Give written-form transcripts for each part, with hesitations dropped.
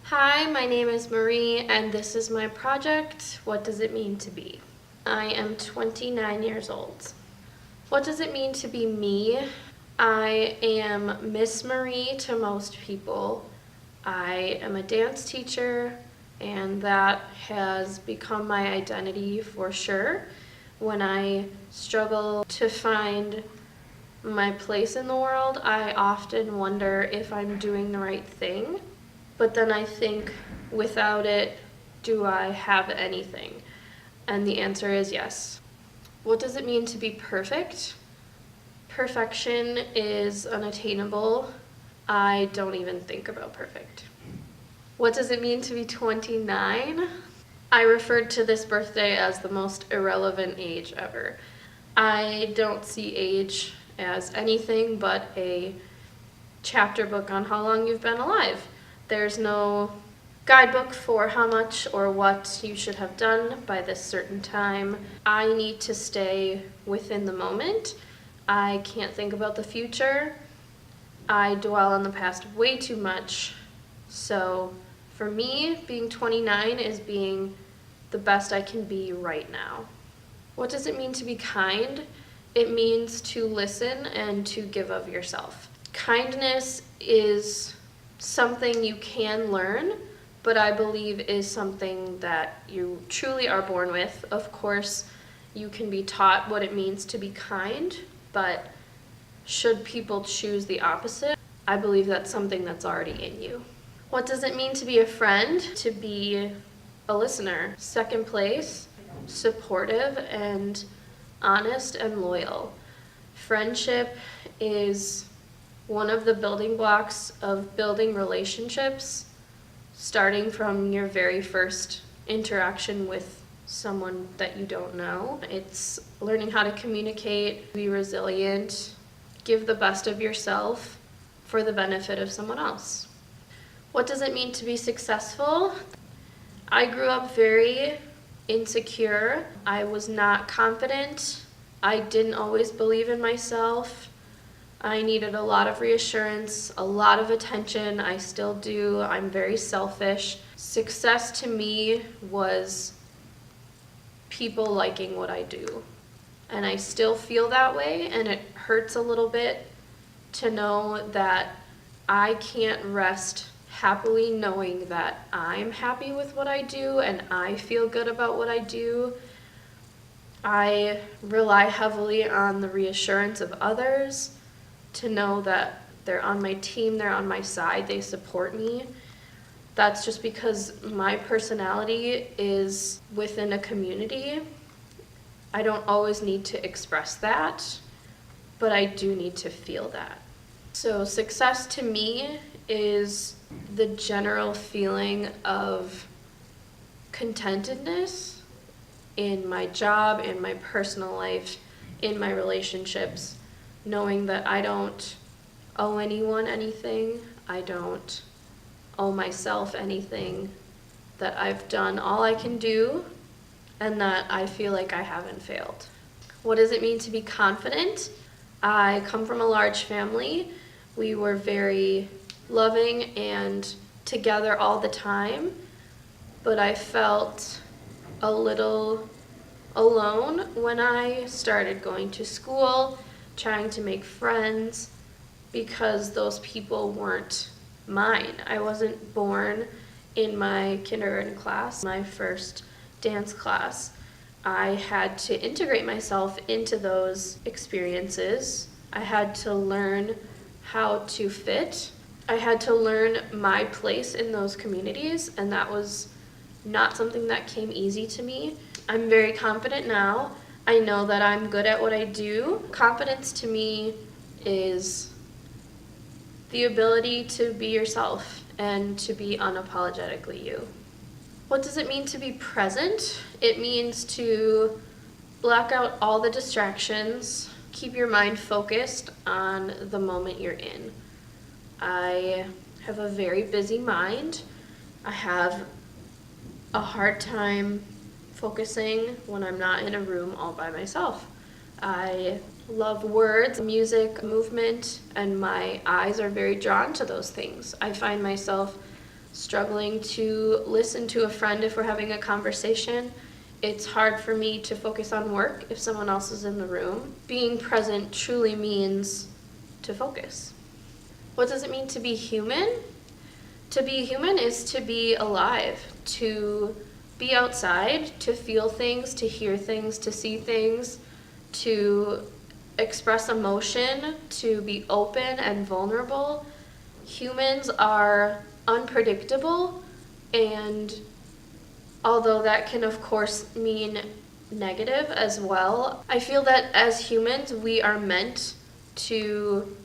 Hi, my name is Marie, and this is my project, What Does It Mean to Be? I am 29 years old. What does it mean to be me? I am Miss Marie to most people. I am a dance teacher, and that has become my identity for sure. When I struggle to find my place in the world, I often wonder if I'm doing the right thing. But then I think, without it, do I have anything? And the answer is yes. What does it mean to be perfect? Perfection is unattainable. I don't even think about perfect. What does it mean to be 29? I referred to this birthday as the most irrelevant age ever. I don't see age as anything but a chapter book on how long you've been alive. There's no guidebook for how much or what you should have done by this certain time. I need to stay within the moment. I can't think about the future. I dwell on the past way too much. So for me, being 29 is being the best I can be right now. What does it mean to be kind? It means to listen and to give of yourself. Kindness is something you can learn, but I believe is something that you truly are born with. Of course, you can be taught what it means to be kind, but should people choose the opposite, I believe that's something that's already in you. What does it mean to be a friend? To be a listener. Second place, supportive and honest and loyal. Friendship is one of the building blocks of building relationships, starting from your very first interaction with someone that you don't know. It's learning how to communicate, be resilient, give the best of yourself for the benefit of someone else. What does it mean to be successful? I grew up very insecure. I was not confident. I didn't always believe in myself. I needed a lot of reassurance, a lot of attention. I still do. I'm very selfish. Success to me was people liking what I do. And I still feel that way, and it hurts a little bit to know that I can't rest happily knowing that I'm happy with what I do and I feel good about what I do. I rely heavily on the reassurance of others, to know that they're on my team, they're on my side, they support me. That's just because my personality is within a community. I don't always need to express that, but I do need to feel that. So success to me is the general feeling of contentedness in my job, in my personal life, in my relationships, knowing that I don't owe anyone anything, I don't owe myself anything, that I've done all I can do, and that I feel like I haven't failed. What does it mean to be confident? I come from a large family. We were very loving and together all the time, but I felt a little alone when I started going to school, trying to make friends, because those people weren't mine. I wasn't born in my kindergarten class, my first dance class. I had to integrate myself into those experiences. I had to learn how to fit. I had to learn my place in those communities, and that was not something that came easy to me. I'm very confident now. I know that I'm good at what I do. Confidence to me is the ability to be yourself and to be unapologetically you. What does it mean to be present? It means to block out all the distractions, keep your mind focused on the moment you're in. I have a very busy mind. I have a hard time focusing when I'm not in a room all by myself. I love words, music, movement, and my eyes are very drawn to those things. I find myself struggling to listen to a friend if we're having a conversation. It's hard for me to focus on work if someone else is in the room. Being present truly means to focus. What does it mean to be human? To be human is to be alive, to be outside, to feel things, to hear things, to see things, to express emotion, to be open and vulnerable. Humans are unpredictable, and although that can of course mean negative as well, I feel that as humans we are meant to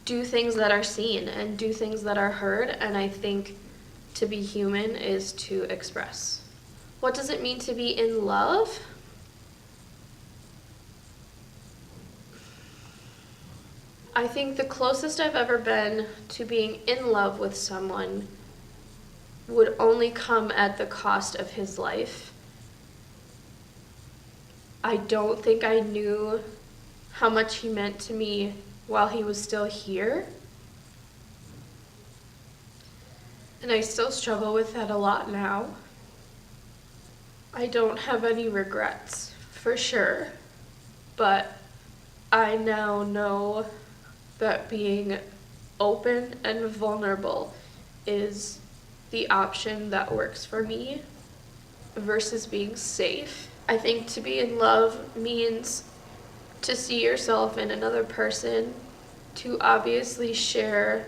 do things that are seen and do things that are heard, and I think to be human is to express. What does it mean to be in love? I think the closest I've ever been to being in love with someone would only come at the cost of his life. I don't think I knew how much he meant to me while he was still here. And I still struggle with that a lot now. I don't have any regrets, for sure, but I now know that being open and vulnerable is the option that works for me versus being safe. I think to be in love means to see yourself in another person, to obviously share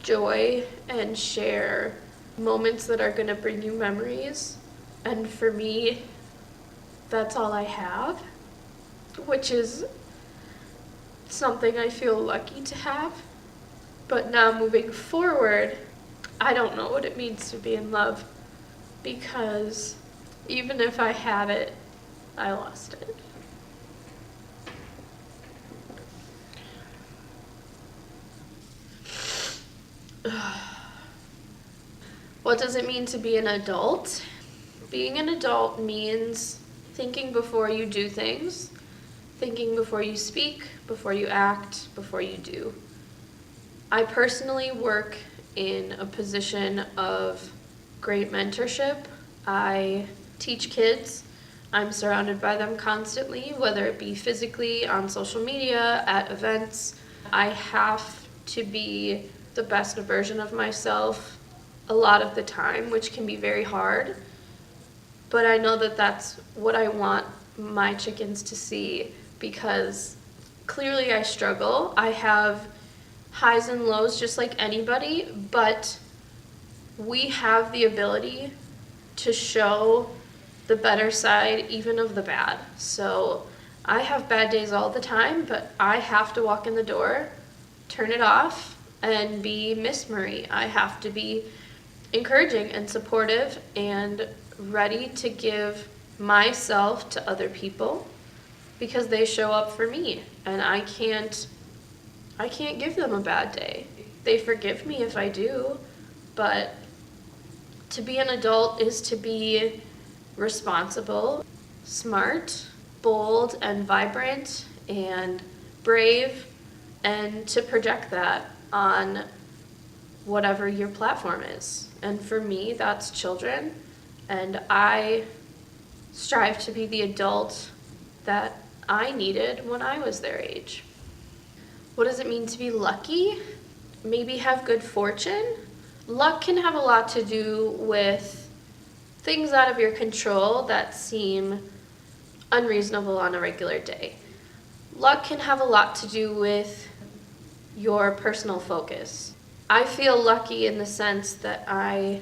joy and share moments that are going to bring you memories. And for me, that's all I have, which is something I feel lucky to have. But now moving forward, I don't know what it means to be in love, because even if I had it, I lost it. What does it mean to be an adult? Being an adult means thinking before you do things, thinking before you speak, before you act, before you do. I personally work in a position of great mentorship. I teach kids. I'm surrounded by them constantly, whether it be physically, on social media, at events. I have to be the best version of myself a lot of the time, which can be very hard. But I know that that's what I want my chickens to see, because clearly I struggle. I have highs and lows just like anybody, but we have the ability to show the better side even of the bad. So I have bad days all the time, but I have to walk in the door, turn it off, and be Miss Marie. I have to be encouraging and supportive and ready to give myself to other people because they show up for me, and I can't give them a bad day. They forgive me if I do, but to be an adult is to be responsible, smart, bold, and vibrant, and brave, and to project that on whatever your platform is. And for me, that's children, and I strive to be the adult that I needed when I was their age. What does it mean to be lucky? Maybe have good fortune. Luck can have a lot to do with things out of your control that seem unreasonable on a regular day. Luck can have a lot to do with your personal focus. I feel lucky in the sense that I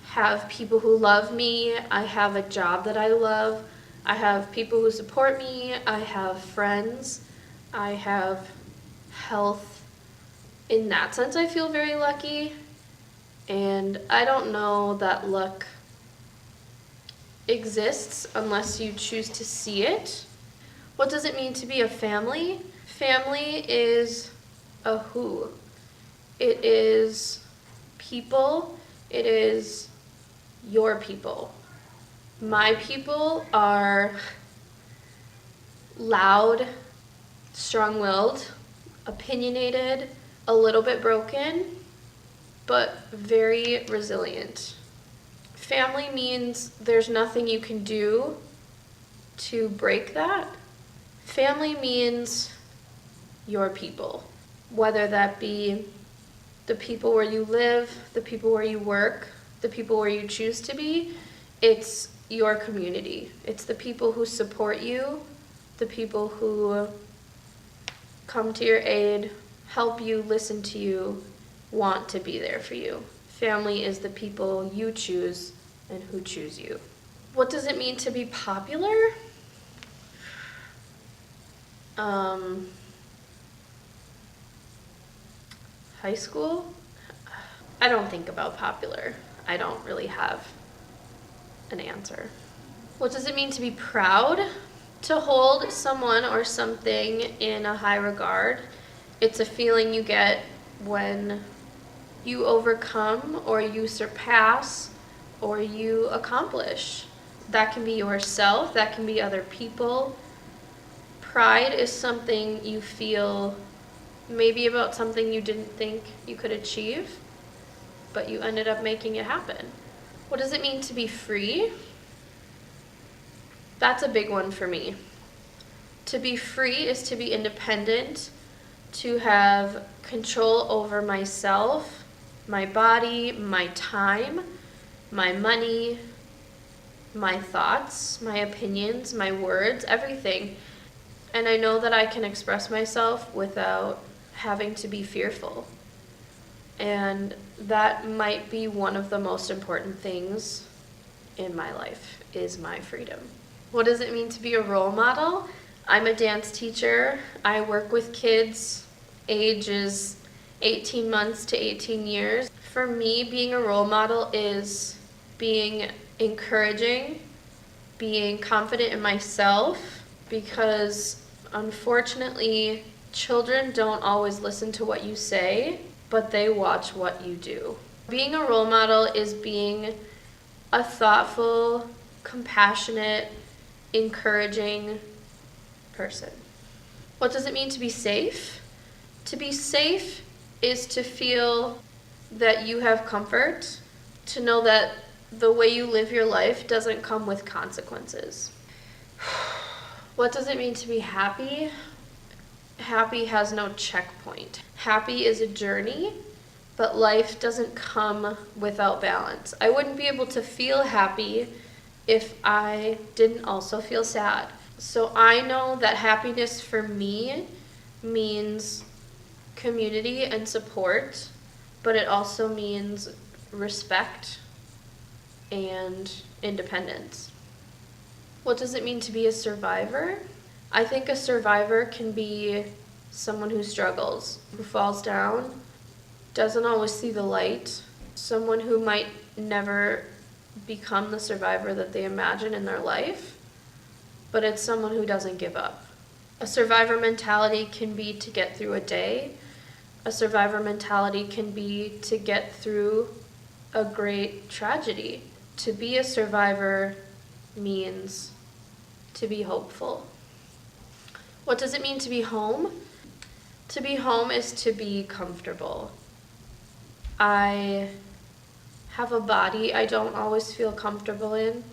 have people who love me, I have a job that I love, I have people who support me, I have friends, I have health. In that sense, I feel very lucky, and I don't know that luck exists unless you choose to see it. What does it mean to be a family? Family is a who. It is people. It is your people. My people are loud, strong-willed, opinionated, a little bit broken, but very resilient. Family means there's nothing you can do to break that. Family means your people, whether that be the people where you live, the people where you work, the people where you choose to be. It's your community. It's the people who support you, the people who come to your aid, help you, listen to you, want to be there for you. Family is the people you choose and who choose you. What does it mean to be popular? High school? I don't think about popular. I don't really have an answer. What does it mean to be proud? To hold someone or something in a high regard. It's a feeling you get when you overcome or you surpass or you accomplish. That can be yourself, that can be other people. Pride is something you feel maybe about something you didn't think you could achieve, but you ended up making it happen. What does it mean to be free? That's a big one for me. To be free is to be independent, to have control over myself, my body, my time, my money, my thoughts, my opinions, my words, everything. And I know that I can express myself without having to be fearful. And that might be one of the most important things in my life, is my freedom. What does it mean to be a role model? I'm a dance teacher. I work with kids ages 18 months to 18 years. For me, being a role model is being encouraging, being confident in myself, because unfortunately, children don't always listen to what you say, but they watch what you do. Being a role model is being a thoughtful, compassionate, encouraging person. What does it mean to be safe? To be safe is to feel that you have comfort, to know that the way you live your life doesn't come with consequences. What does it mean to be happy? Happy has no checkpoint. Happy is a journey, but life doesn't come without balance. I wouldn't be able to feel happy if I didn't also feel sad. So I know that happiness for me means community and support, but it also means respect and independence. What does it mean to be a survivor? I think a survivor can be someone who struggles, who falls down, doesn't always see the light, someone who might never become the survivor that they imagine in their life, but it's someone who doesn't give up. A survivor mentality can be to get through a day. A survivor mentality can be to get through a great tragedy. To be a survivor means to be hopeful. What does it mean to be home? To be home is to be comfortable. I have a body I don't always feel comfortable in.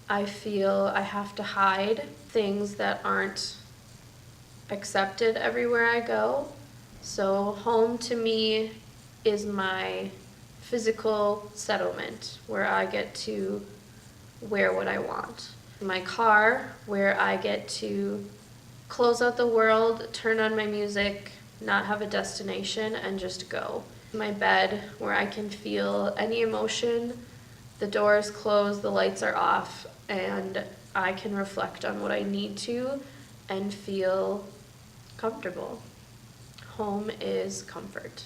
I feel I have to hide things that aren't accepted everywhere I go. So home to me is my physical settlement, where I get to wear what I want. My car, where I get to close out the world, turn on my music, not have a destination, and just go. My bed, where I can feel any emotion, the door is closed, the lights are off, and I can reflect on what I need to and feel comfortable. Home is comfort.